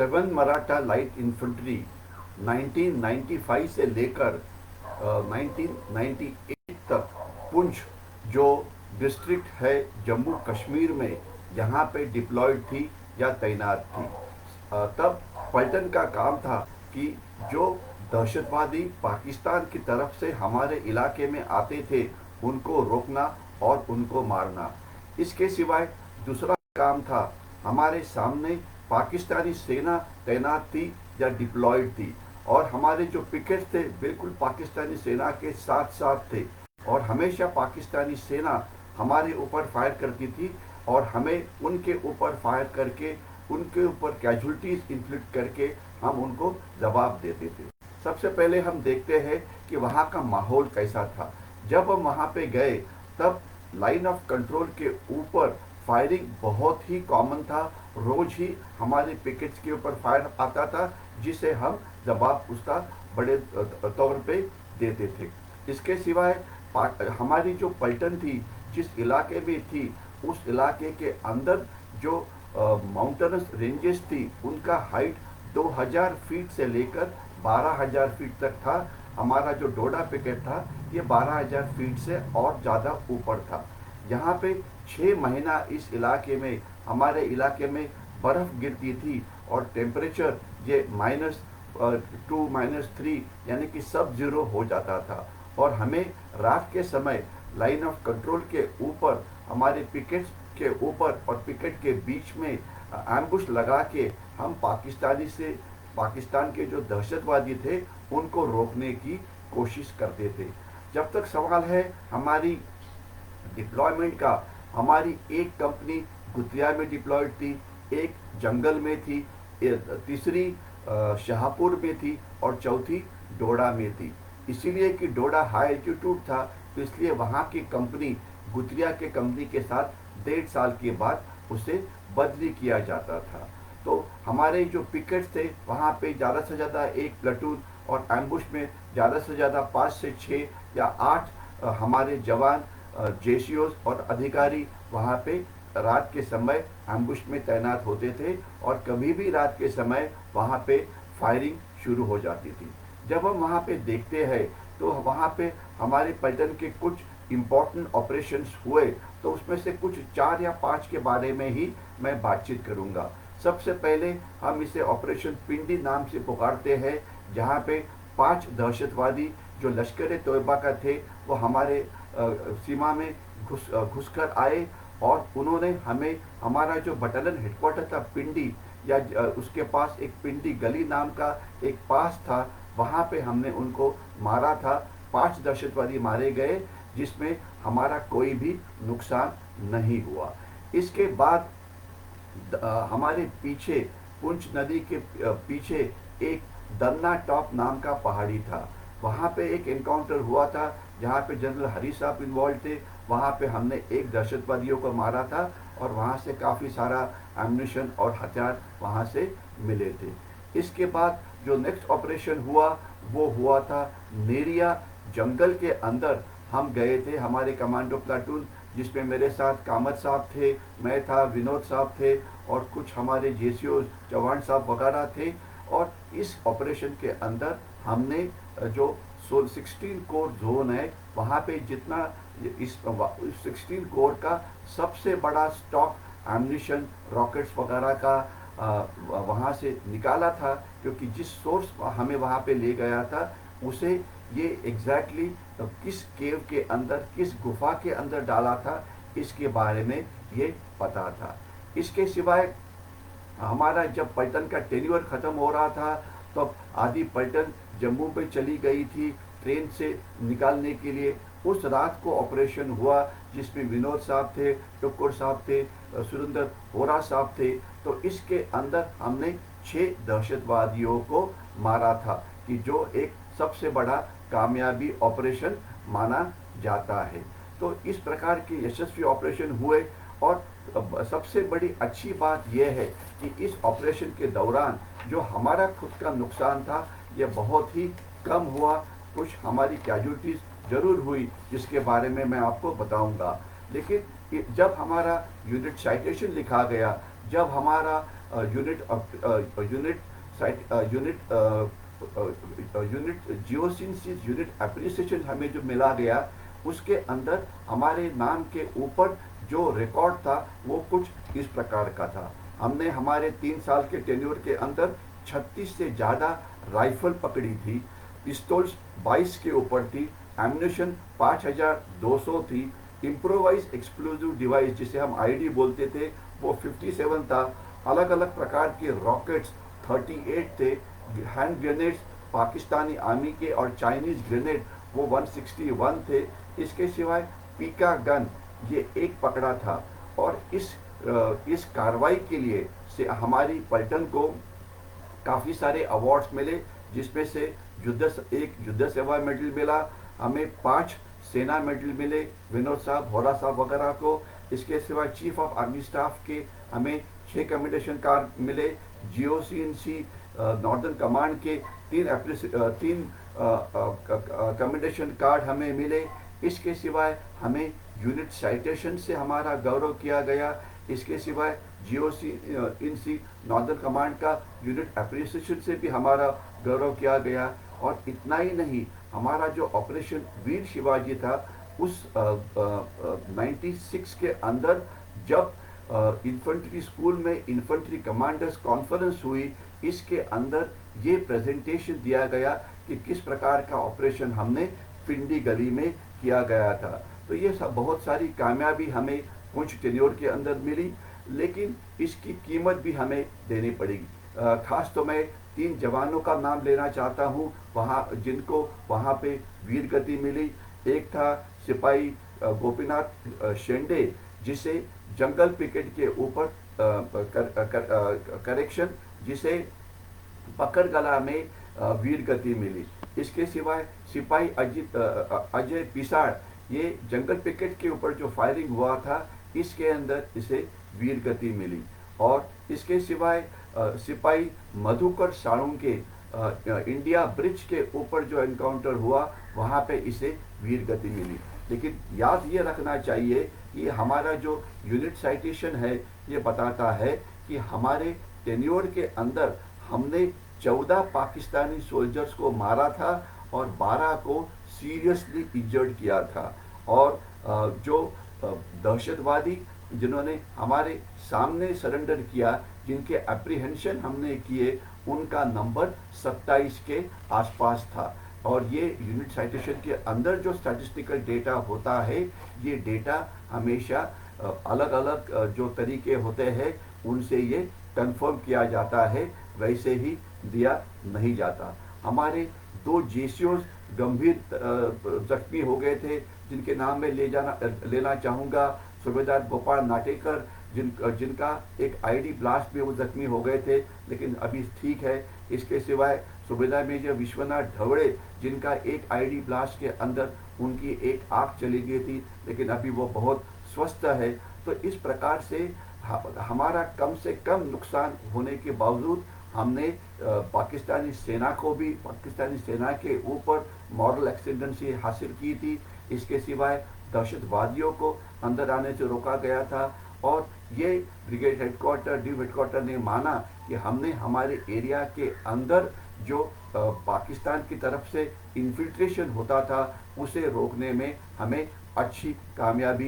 7 Maratha light infantry 1995 से लेकर 1998 तक पुंछ जो डिस्ट्रिक्ट है जम्मू कश्मीर में, यहाँ पे डिप्लॉयड थी या तैनात थी। तब पलटन का काम था कि जो दहशतवादी पाकिस्तान की तरफ से हमारे इलाके में आते थे उनको रोकना और उनको मारना। इसके सिवाय दूसरा काम था, हमारे सामने पाकिस्तानी सेना तैनात थी या डिप्लॉयड थी और हमारे जो पिकेट थे बिल्कुल पाकिस्तानी सेना के साथ साथ थे और हमेशा पाकिस्तानी सेना हमारे ऊपर फायर करती थी और हमें उनके ऊपर फायर करके उनके ऊपर कैजुअलिटीज इन्फ्लिक्ट करके हम उनको जवाब देते थे। सबसे पहले हम देखते हैं कि वहाँ का माहौल कैसा था। जब हम वहाँ पे गए तब लाइन ऑफ कंट्रोल के ऊपर फायरिंग बहुत ही कॉमन था। रोज ही हमारे पिकेट्स के ऊपर फायर आता था जिसे हम जवाब उसका बड़े तौर पे देते थे। इसके सिवाय हमारी जो पलटन थी जिस इलाके में थी उस इलाके के अंदर जो माउंटेनस रेंजेस थी उनका हाइट 2000 फीट से लेकर 12000 फीट तक था। हमारा जो डोडा पिकेट था ये 12000 फीट से और ज़्यादा ऊपर था। यहाँ पे 6 महीना इस इलाके में हमारे इलाके में बर्फ़ गिरती थी और टेम्परेचर ये -2 -3 यानी कि सब जीरो हो जाता था और हमें रात के समय लाइन ऑफ कंट्रोल के ऊपर हमारे पिकेट्स के ऊपर और पिकेट के बीच में एम्बुश लगा के हम पाकिस्तान के जो दहशतवादी थे उनको रोकने की कोशिश करते थे। जब तक सवाल है हमारी डिप्लॉयमेंट का, हमारी एक कंपनी गुतिया में डिप्लॉयड थी, एक जंगल में थी, तीसरी शाहपुर में थी और चौथी डोडा में थी। इसीलिए कि डोडा हाई एल्टीट्यूड था तो इसलिए वहाँ की कंपनी गुतिया के कंपनी के साथ 1.5 साल के बाद उसे बदली किया जाता था। तो हमारे जो पिकेट्स थे वहाँ पे ज़्यादा से ज़्यादा एक प्लाटून और एम्बुश में ज़्यादा से ज़्यादा 5 से 6 या 8 हमारे जवान जेसीओस और अधिकारी वहाँ पे रात के समय एम्बुश में तैनात होते थे और कभी भी रात के समय वहाँ पे फायरिंग शुरू हो जाती थी। जब हम वहाँ पे देखते हैं तो वहाँ पे हमारे पलटन के कुछ इम्पोर्टेंट ऑपरेशंस हुए, तो उसमें से कुछ 4 या 5 के बारे में ही मैं बातचीत करूँगा। सबसे पहले हम इसे ऑपरेशन पिंडी नाम से पुकारते हैं, जहाँ पे 5 दहशतवादी जो लश्कर ए तोयबा का थे वो हमारे सीमा में घुसकर आए और उन्होंने हमें, हमारा जो बटालियन हेडक्वार्टर था पिंडी या उसके पास एक पिंडी गली नाम का एक पास था, वहाँ पे हमने उनको मारा था। 5 दहशतवादी मारे गए जिसमें हमारा कोई भी नुकसान नहीं हुआ। इसके बाद हमारे पीछे पुंछ नदी के पीछे एक दन्ना टॉप नाम का पहाड़ी था, वहाँ पे एक एनकाउंटर हुआ था जहाँ पे जनरल हरी साहब इन्वॉल्व थे। वहाँ पे हमने एक दहशतवादियों को मारा था और वहाँ से काफ़ी सारा एम्यूनिशन और हथियार वहाँ से मिले थे। इसके बाद जो नेक्स्ट ऑपरेशन हुआ वो हुआ था नेरिया जंगल के अंदर। हम गए थे, हमारे कमांडो प्लाटून जिसमें मेरे साथ कामत साहब थे, मैं था, विनोद साहब थे और कुछ हमारे जेसीओ चौहान साहब वगैरह थे। और इस ऑपरेशन के अंदर हमने जो 16 कोर जोन है वहाँ पे जितना इस 16 कोर का सबसे बड़ा स्टॉक एम्यूनिशन रॉकेट्स वगैरह का वहाँ से निकाला था, क्योंकि जिस सोर्स हमें वहाँ पे ले गया था उसे ये एग्जैक्टली किस केव के अंदर, किस गुफा के अंदर डाला था इसके बारे में ये पता था। इसके सिवाय हमारा जब पलटन का टेन्योर ख़त्म हो रहा था तो आधी पलटन जम्मू पे चली गई थी ट्रेन से निकालने के लिए। उस रात को ऑपरेशन हुआ जिसमें विनोद साहब थे, टुक्कुर साहब थे, सुरेंद्र होरा साहब थे। तो इसके अंदर हमने 6 दहशतवादियों को मारा था कि जो एक सबसे बड़ा कामयाबी ऑपरेशन माना जाता है। तो इस प्रकार के यशस्वी ऑपरेशन हुए और सबसे बड़ी अच्छी बात यह है कि इस ऑपरेशन के दौरान जो हमारा खुद का नुकसान था यह बहुत ही कम हुआ। कुछ हमारी कैजुअलिटीज़ ज़रूर हुई जिसके बारे में मैं आपको बताऊंगा, लेकिन जब हमारा यूनिट साइटेशन लिखा गया, जब हमारा यूनिट जियोसिंथेसिस यूनिट एप्रिसिएशन हमें जो मिला गया, उसके अंदर हमारे नाम के ऊपर जो रिकॉर्ड था वो कुछ इस प्रकार का था। हमने हमारे 3 साल के टेन्योर के अंदर 36 से ज़्यादा राइफल पकड़ी थी, पिस्तौल्स 22 के ऊपर थी, एम्यूनेशन 5200 थी, इम्प्रोवाइज एक्सप्लोजिव डिवाइस जिसे हम आईडी बोलते थे वो 57 था, अलग अलग प्रकार के रॉकेट्स 38 थे, हैंड ग्रेनेड्स पाकिस्तानी आर्मी के और चाइनीज ग्रेनेड वो 161 थे। इसके सिवाय पीका गन ये एक पकड़ा था। और इस कार्रवाई के लिए से हमारी पलटन को काफ़ी सारे अवार्ड्स मिले, जिसमें से एक युद्ध सेवा मेडल मिला, हमें 5 सेना मेडल मिले, विनोद साहब, होरा साहब वगैरह को। इसके सिवा चीफ ऑफ आर्मी स्टाफ के हमें 6 कमेंडेशन कार्ड मिले, GOC&C नॉर्दर्न कमांड के 3 कमेंडेशन कार्ड हमें मिले। इसके सिवाय हमें यूनिट साइटेशन से हमारा गौरव किया गया। इसके सिवाय GOC&C नॉर्दर्न कमांड का यूनिट एप्रिसिएशन से भी हमारा गौरव किया गया। और इतना ही नहीं, हमारा जो ऑपरेशन वीर शिवाजी था उस 96 के अंदर जब इन्फेंट्री स्कूल में इन्फेंट्री कमांडर्स कॉन्फ्रेंस हुई, इसके अंदर ये प्रेजेंटेशन दिया गया कि किस प्रकार का ऑपरेशन हमने पिंडी गली में किया गया था। तो ये सब बहुत सारी कामयाबी हमें पुंछ टेन्योर के अंदर मिली, लेकिन इसकी कीमत भी हमें देनी पड़ेगी। खास तो मैं 3 जवानों का नाम लेना चाहता हूँ जिनको वहाँ पे वीर गति मिली। एक था सिपाही गोपीनाथ शेंडे, जिसे जंगल पिकेट के ऊपर करेक्शन जिसे पकड़गला में वीर गति मिली। इसके सिवाय सिपाही अजय पिसाड़, ये जंगल पिकेट के ऊपर जो फायरिंग हुआ था इसके अंदर इसे वीर गति मिली। और इसके सिवाय सिपाही मधुकर साळुंके इंडिया ब्रिज के ऊपर जो एनकाउंटर हुआ वहाँ पे इसे वीर गति मिली। लेकिन याद ये रखना चाहिए कि हमारा जो यूनिट साइटेशन है ये बताता है कि हमारे टेन्योर के अंदर हमने 14 पाकिस्तानी सोल्जर्स को मारा था और 12 को सीरियसली इंजर्ड किया था। और जो दहशतवादी जिन्होंने हमारे सामने सरेंडर किया, जिनके एप्रीहेंशन हमने किए, उनका नंबर 27 के आसपास था। और ये यूनिट साइटेशन के अंदर जो स्टैटिस्टिकल डेटा होता है, ये डेटा हमेशा अलग अलग जो तरीके होते हैं उनसे ये कंफर्म किया जाता है, वैसे ही दिया नहीं जाता। हमारे 2 जेसीओज गंभीर जख्मी हो गए थे, जिनके नाम में लेना चाहूँगा। सूबेदार गोपाल नाटेकर, जिनका एक आईडी ब्लास्ट में वो जख्मी हो गए थे, लेकिन अभी ठीक है। इसके सिवाय सूबेदार मेजर विश्वनाथ ढवड़े, जिनका एक आईडी ब्लास्ट के अंदर उनकी एक आँख चली गई थी, लेकिन अभी वो बहुत स्वस्थ है। तो इस प्रकार से हमारा कम से कम नुकसान होने के बावजूद हमने पाकिस्तानी सेना के ऊपर मॉरल एक्सीडेंसी हासिल की थी। इसके सिवाय दहशतवादियों को अंदर आने से रोका गया था। और ये ब्रिगेड हेडक्वार्टर ड्यू हेडक्वार्टर ने माना कि हमने हमारे एरिया के अंदर जो पाकिस्तान की तरफ से इन्फिल्ट्रेशन होता था उसे रोकने में हमें अच्छी कामयाबी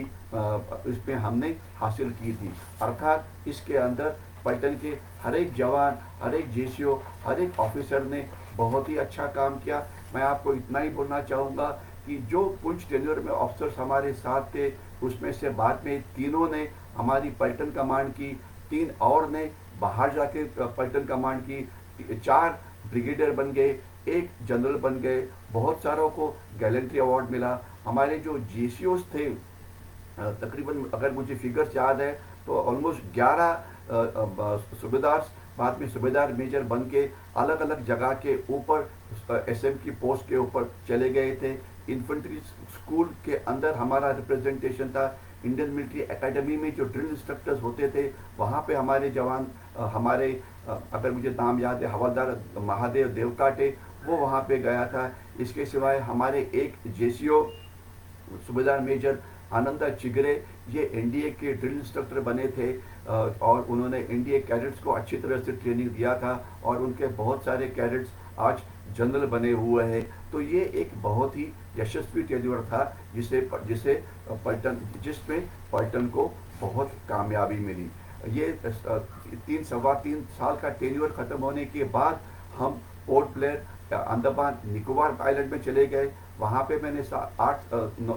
इसमें हमने हासिल की थी। अर्थात इसके अंदर पलटन के हर एक जवान, हर एक जेसीओ, हर एक ऑफिसर ने बहुत ही अच्छा काम किया। मैं आपको इतना ही बोलना चाहूँगा कि जो पुंछ टेन्योर में ऑफिसर्स हमारे साथ थे, उसमें से बाद में 3 ने हमारी पलटन कमांड की, 3 और ने बाहर जाके पलटन कमांड की, 4 ब्रिगेडियर बन गए, 1 जनरल बन गए। बहुत सारों को गैलेंट्री अवार्ड मिला। हमारे जो जेसीओस थे, तकरीबन अगर मुझे फिगर्स याद है तो ऑलमोस्ट 11 सूबेदार बाद में सूबेदार मेजर बन के अलग अलग जगह के ऊपर SM की पोस्ट के ऊपर चले गए थे। इन्फेंट्री स्कूल के अंदर हमारा रिप्रेजेंटेशन था। इंडियन मिलिट्री एकेडमी में जो ड्रिल इंस्ट्रक्टर्स होते थे वहाँ पे हमारे जवान, हमारे अगर मुझे नाम याद है हवलदार महादेव देवकाटे, वो वहाँ पे गया था। इसके सिवाय हमारे एक जेसीओ सूबेदार मेजर आनंदा चिगरे, ये NDA के ड्रिल इंस्ट्रक्टर बने थे। और उन्होंने इंडिया कैडेट्स को अच्छी तरह से ट्रेनिंग दिया था और उनके बहुत सारे कैडेट्स आज जनरल बने हुए हैं। तो ये एक बहुत ही यशस्वी टेन्योर था जिसे जिसे पलटन जिसमें पलटन को बहुत कामयाबी मिली। ये 3 सवा 3 साल का टेन्योर खत्म होने के बाद हम port Blair Andaman Nicobar island में चले गए। वहाँ पे मैंने 8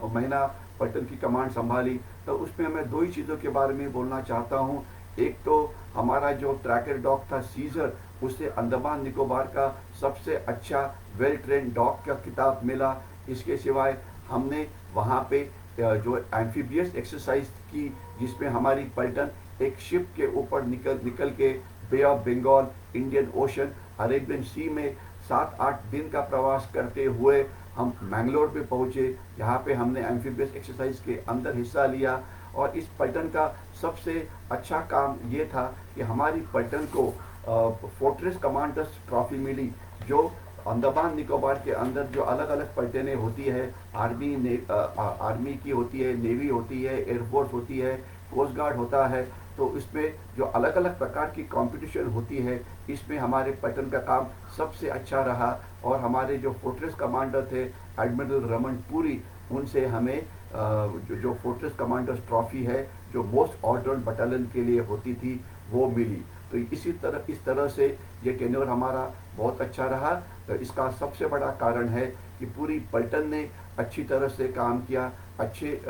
महीना पलटन की कमांड संभाली। तो उसमें मैं दो ही चीज़ों के बारे में बोलना चाहता हूँ। एक तो हमारा जो ट्रैकर डॉग था सीजर, उसे अंडमान निकोबार का सबसे अच्छा वेल ट्रेन डॉग का खिताब मिला। इसके सिवाय हमने वहाँ पे जो एम्फीबियस एक्सरसाइज की, जिसमें हमारी पलटन एक शिप के ऊपर निकल के Bay of Bengal, Indian Ocean, Arabian Sea में 7-8 दिन का प्रवास करते हुए हम मैंगलोर पे पहुँचे। यहाँ पे हमने एम्फीबियस एक्सरसाइज के अंदर हिस्सा लिया। और इस पलटन का सबसे अच्छा काम ये था कि हमारी पलटन को फोर्ट्रेस कमांडर्स ट्रॉफी मिली, जो अंडमान निकोबार के अंदर जो अलग अलग पलटनें होती है, आर्मी की होती है, नेवी होती है, एयरफोर्स होती है, कोस्ट गार्ड होता है। तो इसमें जो अलग अलग प्रकार की कंपटीशन होती है, इसमें हमारे पलटन का काम सबसे अच्छा रहा। और हमारे जो फोर्ट्रेस कमांडर थे एडमिरल रमन पुरी, उनसे हमें जो फोर्ट्रेस कमांडर्स ट्रॉफी है, जो मोस्ट ऑर्डर्ड बटालियन के लिए होती थी, वो मिली। तो इस तरह से ये टेन्योर हमारा बहुत अच्छा रहा। तो इसका सबसे बड़ा कारण है कि पूरी पलटन ने अच्छी तरह से काम किया, अच्छे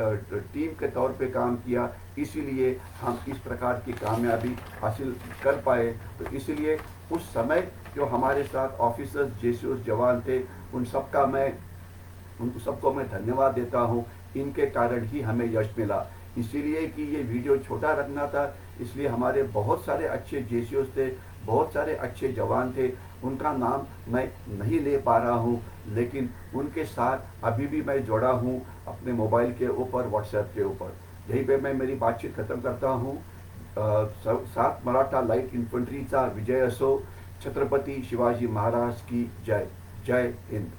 टीम के तौर पे काम किया, इसीलिए हम इस प्रकार की कामयाबी हासिल कर पाए। तो इसलिए उस समय जो हमारे साथ ऑफिसर्स, जेसीओस, जवान थे, उन सबको मैं धन्यवाद देता हूँ। इनके कारण ही हमें यश मिला। इसीलिए कि ये वीडियो छोटा रखना था, इसलिए हमारे बहुत सारे अच्छे जेसीओस थे, बहुत सारे अच्छे जवान थे, उनका नाम मैं नहीं ले पा रहा हूँ, लेकिन उनके साथ अभी भी मैं जुड़ा हूँ अपने मोबाइल के ऊपर, व्हाट्सएप के ऊपर। यहीं पे मैं मेरी बातचीत खत्म करता हूँ। 7 मराठा लाइट इन्फंट्रीचा विजय असो। छत्रपति शिवाजी महाराज की जय। जय हिंद।